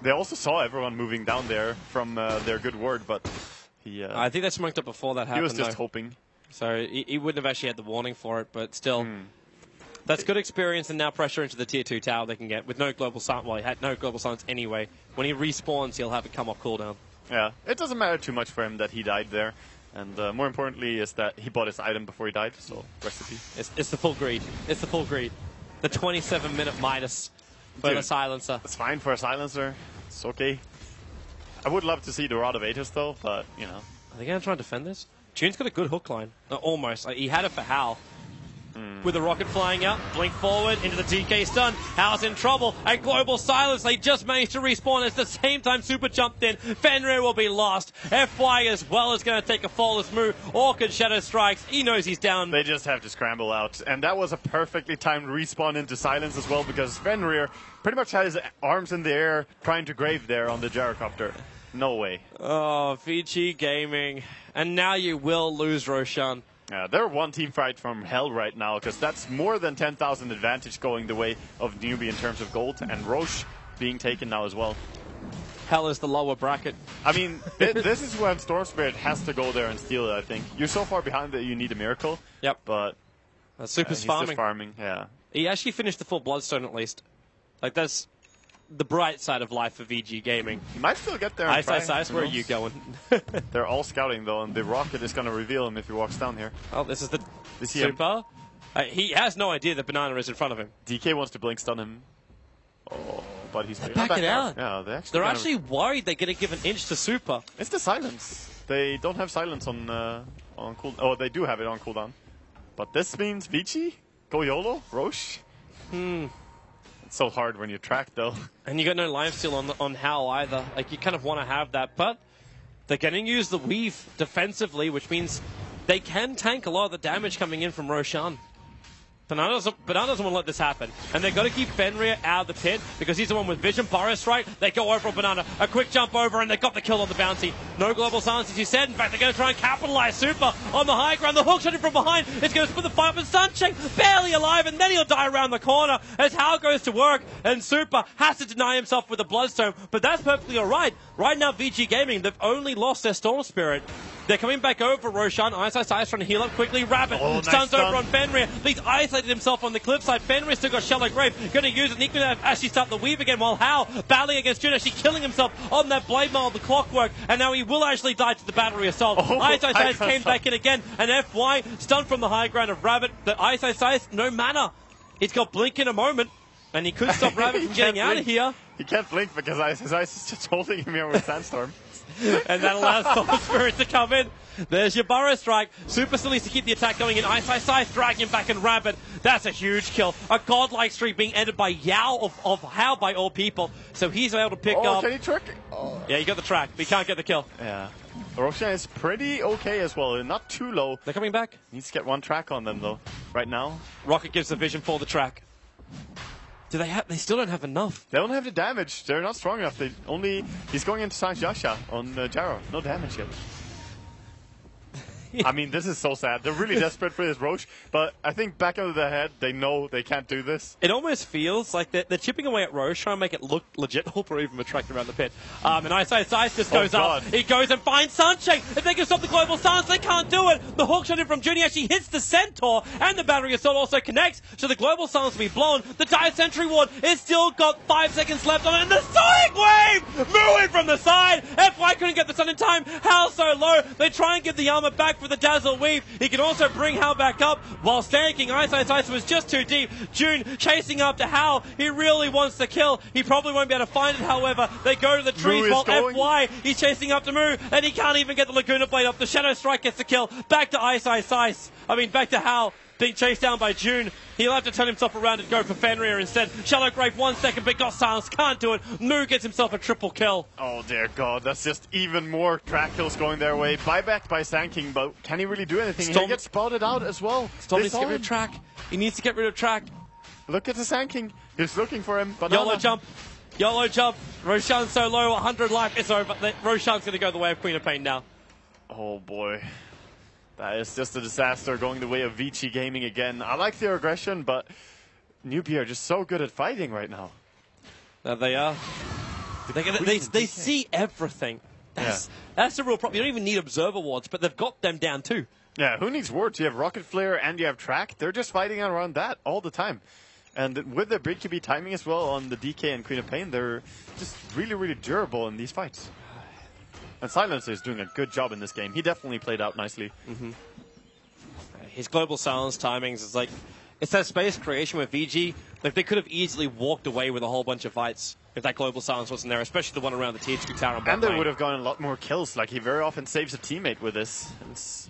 They also saw everyone moving down there from their good word, but he... I think they smoked up before that happened. He was just hoping. So he wouldn't have actually had the warning for it, but still. That's good experience, and now pressure into the Tier 2 tower they can get with no global silence. Well, he had no global silence anyway. When he respawns, he'll have it come off cooldown. Yeah, it doesn't matter too much for him that he died there. And more importantly is that he bought his item before he died, so recipe. It's the full greed. It's the full greed. The 27-minute Midas for the silencer. It's fine for a silencer. It's okay. I would love to see the Rod of Aegis though, but, you know. Are they going to try and defend this? June's got a good hook line. Almost. He had it for Hal. With the rocket flying out, blink forward into the DK stun. Hal's in trouble. A global silence. They just managed to respawn. At the same time, Super jumped in. Fenrir will be lost. FY as well is going to take a flawless move. Orchid Shadow strikes. He knows he's down. They just have to scramble out. And that was a perfectly timed respawn into silence as well, because Fenrir pretty much had his arms in the air trying to grave there on the gyrocopter. No way. Oh, VG Gaming. And now you will lose Roshan. Yeah, they're one team fight from hell right now, because that's more than 10,000 advantage going the way of Newbie in terms of gold, and Roche being taken now as well. Hell is the lower bracket. I mean, this is when Storm Spirit has to go there and steal it, I think. You're so far behind that you need a miracle. Yep. But Super's he's farming. Just farming, yeah. He actually finished the full Bloodstone at least. Like, that's the bright side of life for VG Gaming. He might still get there. Ice, where are you going? They're all scouting though, and the rocket is going to reveal him if he walks down here. Oh, this is the Super. He has no idea that Banana is in front of him. DK wants to blink stun him. Oh, but he's back it out. Yeah, they're actually worried they're going to give an inch to Super. It's the silence. They don't have silence on cooldown. Oh, they do have it on cooldown. But this means Vici, go YOLO, Roche. It's so hard when you track though. And you got no lifesteal on Hal either. Like, you kind of want to have that, but they're going to use the weave defensively, which means they can tank a lot of the damage coming in from Roshan. Banana doesn't want to let this happen. And they've got to keep Fenrir out of the pit because he's the one with vision. Burrow strike. They go over on Banana. A quick jump over and they got the kill on the bounty. No global silence, as you said. In fact, they're going to try and capitalize. Super on the high ground. The hook shot him from behind. It's going to split the fight up, and Sunshine barely alive, and then he'll die around the corner as Hal goes to work, and Super has to deny himself with the Bloodstone. But that's perfectly alright. Right now, VG Gaming, they've only lost their Storm Spirit. They're coming back over Roshan. Ice trying to heal up quickly. Rabbit stuns over on Fenrir. He's isolated himself on the cliffside. Fenrir still got Shallow Grave. Going to use it. He's going to actually start the weave again, while Hal battling against June, actually killing himself on that Blade Mail, the clockwork. And now he will actually die to the battery assault. Ice came back in again. And FY stunned from the high ground of Rabbit. The Ice, no mana. He's got Blink in a moment. And he could stop Rabbit from getting out of here. He can't blink because Ice is just holding him here with Sandstorm. And that allows Storm Spirit to come in. There's your Burrow strike. Super still needs to keep the attack going in. Ice, drag him back, and Rabbit. That's a huge kill. A godlike streak being ended by Yao of Hal by all people. So he's able to pick up. Can he trick? Yeah, you got the track, but he can't get the kill. Yeah. Roshan is pretty okay as well. Not too low. They're coming back. Needs to get one track on them though. Right now. Rocket gives the vision for the track. Do they have? They still don't have enough. They don't have the damage. They're not strong enough. He's going into Sans Yasha on Jaro. No damage yet. I mean, this is so sad. They're really desperate for this Roche, but I think back of their head, they know they can't do this. It almost feels like they're chipping away at Roche, trying to make it look legit, or even attract around the pit. And Ice just goes up. He goes and finds Sunshine. If they can stop the global silence, they can't do it. The hook shot in from Junie actually hits the Centaur, and the battery assault also connects, so the global silence will be blown. The Dire Sentry Ward, it's still got 5 seconds left on it, and the Sonic Wave moving from the side. FY couldn't get the stun in time. Hal so low. They try and give the armor back for the Dazzle Weave. He can also bring Hal back up while stanking. Ice was just too deep. June chasing up to Hal. He really wants to kill. He probably won't be able to find it, however. They go to the trees while FY, he's chasing up to Moo, and he can't even get the Laguna Blade up. The Shadow Strike gets the kill. Back to back to Hal. Being chased down by June. He'll have to turn himself around and go for Fenrir instead. Shallow Grave 1 second, but got silence. Can't do it. Moo gets himself a triple kill. Oh dear God, that's just even more track kills going their way. Buyback by Sanking, but can he really do anything? He gets spotted out as well. Storm needs to get rid of track. He needs to get rid of track. Look at the Sanking. He's looking for him. YOLO jump. YOLO jump. Roshan's so low, 100 life. It's over. Roshan's going to go the way of Queen of Pain now. Oh boy. That is just a disaster going the way of VG Gaming again. I like their aggression, but Newbie are just so good at fighting right now. There they are. They see everything. That's the real problem. You don't even need observer wards, but they've got them down too. Yeah, who needs wards? You have Rocket Flare and you have Track. They're just fighting around that all the time. And with the BKB timing as well on the DK and Queen of Pain, they're just really, really durable in these fights. And Silencer is doing a good job in this game. He definitely played out nicely. His global silence timings is like, it's that space creation with VG. Like, they could have easily walked away with a whole bunch of fights if that global silence wasn't there, especially the one around the tier 2 tower. And they would have gotten a lot more kills. Like, he very often saves a teammate with this. It's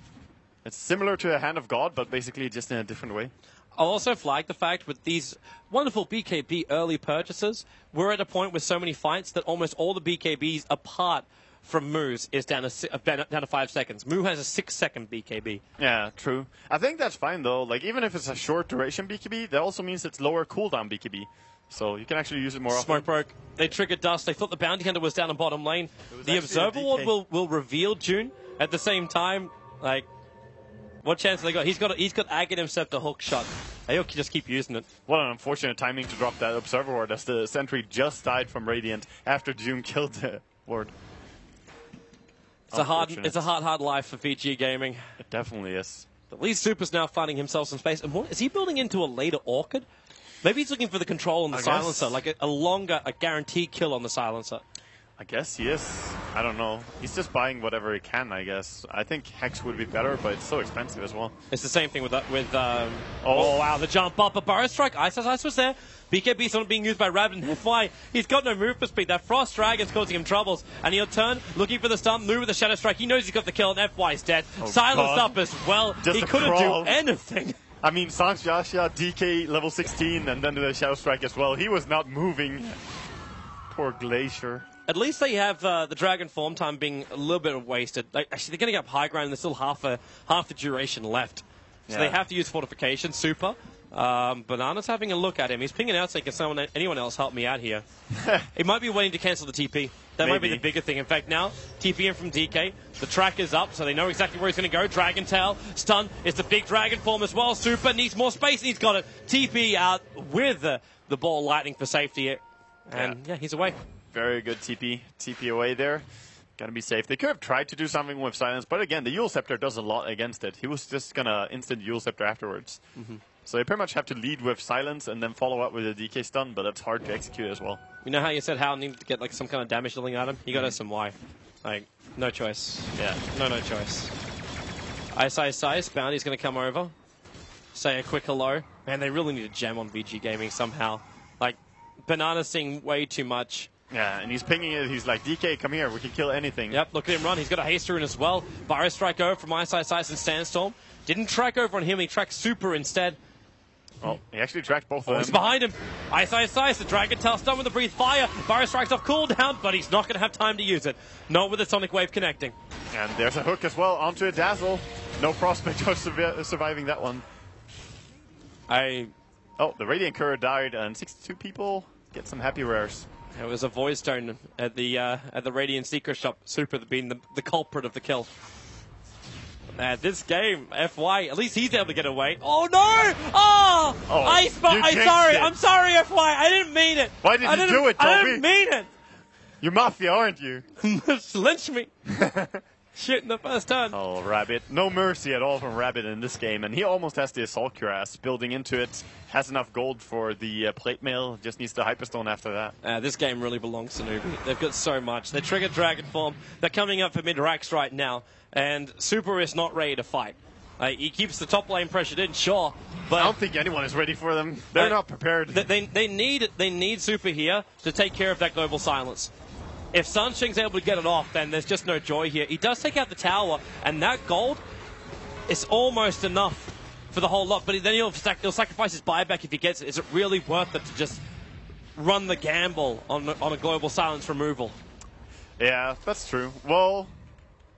similar to a Hand of God, but basically just in a different way. I'll also flag the fact with these wonderful BKB early purchases, we're at a point with so many fights that almost all the BKBs apart from Moo's is down to 5 seconds. Moo has a 6-second BKB. Yeah, true. I think that's fine though. Like, even if it's a short duration BKB, that also means it's lower cooldown BKB. So you can actually use it more often. Smoke broke. They triggered Dust. They thought the Bounty Hunter was down in bottom lane. The Observer Ward will reveal June. At the same time, like, what chance have they got? He's got Agate himself to hook shot. They'll just keep using it. What an unfortunate timing to drop that Observer Ward as the sentry just died from Radiant after June killed the ward. It's a hard life for VG Gaming. It definitely is. At least Super's now finding himself some space. And what, is he building into a later Orchid? Maybe he's looking for the control on the silencer, like a guaranteed kill on the silencer. I guess he is. I don't know. He's just buying whatever he can, I guess. I think Hex would be better, but it's so expensive as well. It's the same thing with oh wow, the jump up. But Burrow Strike, Ice was there. BKB's not being used by Rabbit and FY. He's got no movement speed. That Frost Dragon's causing him troubles. And he'll turn, looking for the stun, move with the Shadow Strike. He knows he's got the kill, and FY's dead. Silenced up as well. Just he couldn't do anything. I mean, Sans Yasha, DK level 16, and then the Shadow Strike as well. He was not moving. Poor Glacier. At least they have the Dragon form time being a little bit wasted. Actually, they're getting up high ground and there's still half the duration left. So they have to use Fortification. Super. Banana's having a look at him. He's pinging out saying, can anyone else help me out here? He might be waiting to cancel the TP. That might be the bigger thing. In fact, now, TP in from DK. The track is up, so they know exactly where he's going to go. Dragon Tail, stun. It's the big Dragon form as well. Super needs more space, and he's got it. TP out with the ball lightning for safety. And, yeah, he's away. Very good TP. TP away there. Gotta be safe. They could have tried to do something with Silence, but again, the Yule Scepter does a lot against it. He was just gonna instant Yule Scepter afterwards. So they pretty much have to lead with Silence and then follow up with a DK stun, but that's hard to execute as well. You know how you said Hal needed to get like some kind of damage dealing at him? You got SMY. Like, no choice. Yeah, no choice. Ice. Bounty's gonna come over. Say a quick hello. Man, they really need a gem on VG Gaming somehow. Like, Banana's seeing way too much. Yeah, and he's pinging it. He's like, DK, come here. We can kill anything. Yep, look at him run. He's got a haste rune as well. Virus Strike over from Ice and Sandstorm. Didn't track over on him. He tracked Super instead. Oh, he actually tracked both of them. He's behind him. Ice. The Dragon Tail stun with the Breathe Fire. Virus Strike's off cooldown, but he's not going to have time to use it. Not with the Sonic Wave connecting. And there's a hook as well onto a Dazzle. No prospect of surviving that one. Oh, the Radiant Courier died, and 62 people get some happy rares. There was a Void Stone at the Radiant Secret Shop. Super being the culprit of the kill. This game, FY, at least he's able to get away. Oh no! I'm sorry, FY. I didn't mean it. Why did you do it, Toby? I didn't mean it. You're Mafia, aren't you? Lynch me. Shit in the first turn. Oh, Rabbit. No mercy at all from Rabbit in this game, and he almost has the Assault Cuirass building into it. Has enough gold for the plate mail, just needs the Hyperstone after that. This game really belongs to Newbie. They've got so much. They triggered Dragon Form. They're coming up for mid-racks right now, and Super is not ready to fight. He keeps the top lane pressured in, sure, but I don't think anyone is ready for them. They're not prepared. They need Super here to take care of that global silence. If Sunshing's able to get it off, then there's just no joy here. He does take out the tower, and that gold is almost enough for the whole lot. But then he'll sacrifice his buyback if he gets it. Is it really worth it to just run the gamble on a global silence removal? Yeah, that's true. Well,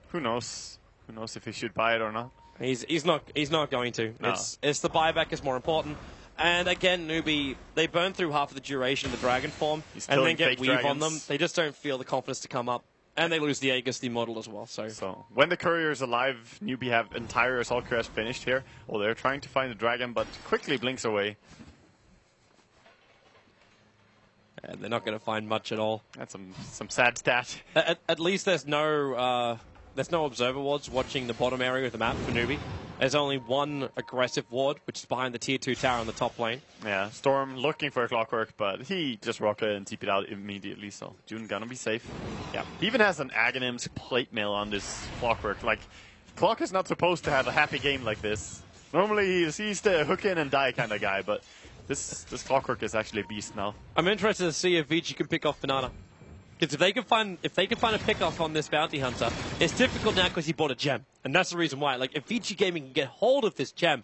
who knows? Who knows if he should buy it or not? He's not going to. No. It's the buyback is more important. And again, Newbie, they burn through half of the duration of the Dragon form and then get Weave on them. They just don't feel the confidence to come up. And they lose the Aegis model as well. So when the Courier is alive, Newbie have entire Assault Cuirass finished here. Oh, they're trying to find the Dragon, but quickly blinks away. And they're not going to find much at all. That's some sad stat. At least there's no observer wards watching the bottom area of the map for Newbie. There's only one aggressive ward, which is behind the tier 2 tower on the top lane. Yeah, Storm looking for a Clockwork, but he just rocketed and TP'd out immediately, so June gonna be safe. Yeah, he even has an Aghanim's plate mail on this Clockwork. Like, Clock is not supposed to have a happy game like this. Normally he's the hook in and die kind of guy, but this Clockwork is actually a beast now. I'm interested to see if Vici can pick off Banana. Because if they can find a pickoff on this bounty hunter, it's difficult now because he bought a gem, and that's the reason why. Like, if Vici Gaming can get hold of this gem,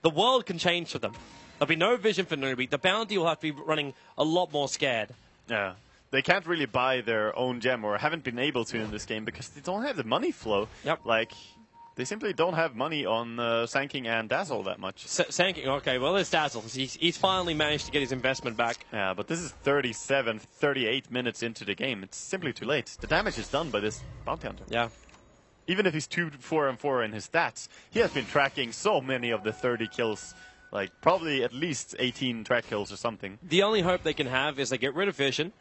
the world can change for them. There'll be no vision for Newbie. The bounty will have to be running a lot more scared. Yeah, they can't really buy their own gem, or haven't been able to in this game because they don't have the money flow. Yep. Like, they simply don't have money on Sanking and Dazzle that much. Sanking, okay, well, there's Dazzle. He's finally managed to get his investment back. Yeah, but this is 37, 38 minutes into the game. It's simply too late. The damage is done by this bounty hunter. Yeah. Even if he's 2-4-4 in his stats, he has been tracking so many of the 30 kills. Like, probably at least 18 track kills or something. The only hope they can have is they get rid of vision,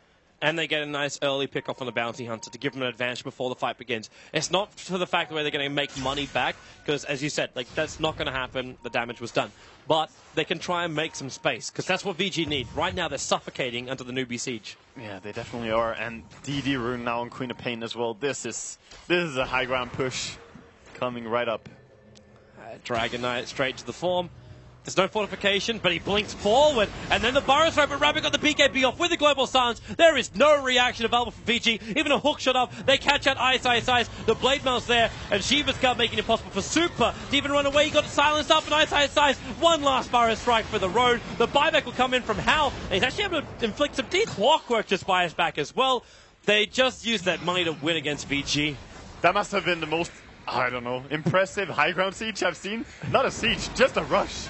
and they get a nice early pickoff on the bounty hunter to give them an advantage before the fight begins. It's not for the fact where they're going to make money back, because as you said, like, that's not going to happen. The damage was done. But they can try and make some space, because that's what VG need. Right now, they're suffocating under the Newbie siege. Yeah, they definitely are. And DD Rune now on Queen of Pain as well. This is a high ground push coming right up. Dragon Knight straight to the form. There's no fortification, but he blinks forward, and then the Burrow Strike, but Rabbit got the BKB off with the Global Silence. There is no reaction available from Fiji, even a hook shot up. They catch out Ice. The Blade Mail's there, and Shiva's Guard making it possible for Super to even run away. He got silenced up, and Ice. One last Burrow Strike for the road. The buyback will come in from Hal, and he's actually able to inflict some deep Clockwork just by his back as well. They just used that money to win against VG. That must have been the most, I don't know, impressive high ground siege I've seen. Not a siege, just a rush.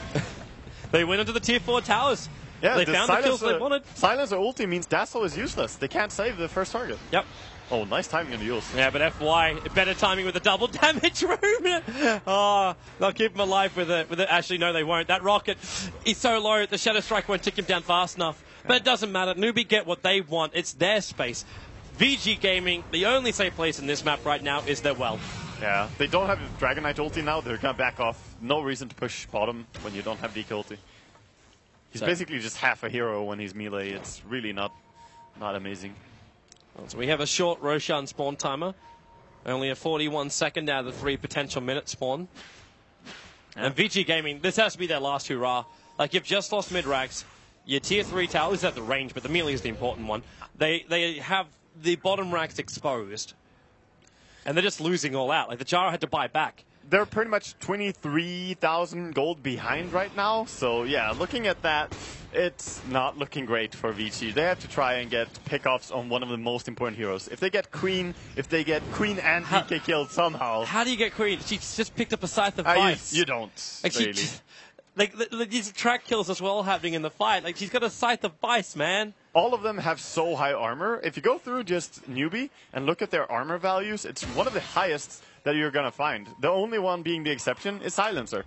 They went into the tier 4 towers. Yeah, they found the kills they wanted. Silence or ulti means Dazzle is useless. They can't save the first target. Yep. Oh, nice timing on the use. Yeah, but FY, better timing with the double damage room. Oh, they'll keep him alive with it. Actually, no, they won't. That rocket is so low, the Shadow Strike won't tick him down fast enough. But it doesn't matter. Newbie get what they want. It's their space. VG Gaming, the only safe place in this map right now is their well. Yeah, they don't have Dragon Knight ulti now. They're going to back off. No reason to push bottom when you don't have DK ulti. He's basically just half a hero when he's melee. It's really not amazing. So we have a short Roshan spawn timer. Only a 41-second out of the 3 potential minute spawn. Yeah. And VG Gaming, this has to be their last hurrah. Like, you've just lost mid-racks. Your tier 3 tower is at the range, but the melee is the important one. They have the bottom racks exposed. And they're just losing all out. Like, the Jara had to buy back. They're pretty much 23,000 gold behind right now. So, yeah, looking at that, it's not looking great for VG. They have to try and get pickoffs on one of the most important heroes. If they get Queen and DK killed somehow. How do you get Queen? She just picked up a Scythe of Vice. You don't, like really. Like, these track kills as well happening in the fight. Like, she's got a Scythe of Vice, man. All of them have so high armor. If you go through just Newbie and look at their armor values, it's one of the highest that you're going to find. The only one being the exception is Silencer.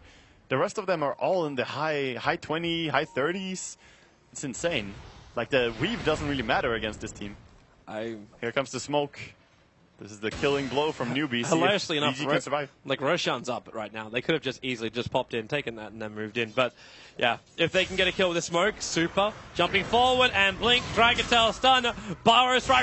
The rest of them are all in the high 20, high 30s. It's insane. Like, the weave doesn't really matter against this team. Here comes the smoke. This is the killing blow from Newbie. Hilariously enough, VG can survive. Like, Roshan's up right now. They could have just easily just popped in, taken that, and then moved in. But, yeah, if they can get a kill with the smoke, Super. Jumping forward and blink, Dragon Tail stun, Burrow Strike.